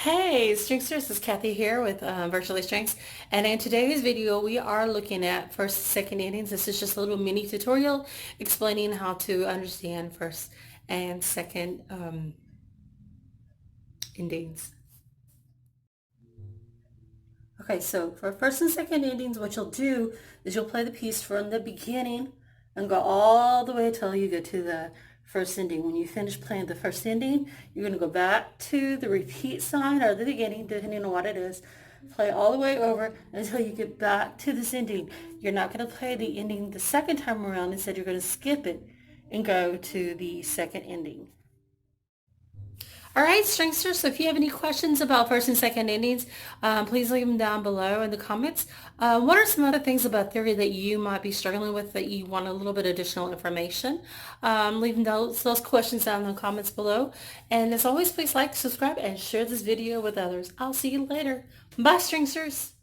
Hey, Stringsters, this is Kathy here with Virtually Strings, and in today's video we are looking at first and second endings. This is just a little mini tutorial explaining how to understand first and second endings. Okay, so for first and second endings, what you'll do is you'll play the piece from the beginning and go all the way till you get to the first ending. When you finish playing the first ending, you're going to go back to the repeat sign or the beginning, depending on what it is. Play all the way over until you get back to this ending. You're not going to play the ending the second time around. Instead, you're going to skip it and go to the second ending. All right, Stringster, so if you have any questions about first and second endings, please leave them down below in the comments. What are some other things about theory that you might be struggling with that you want a little bit additional information? Leave those questions down in the comments below. And as always, please like, subscribe, and share this video with others. I'll see you later. Bye, Stringsters.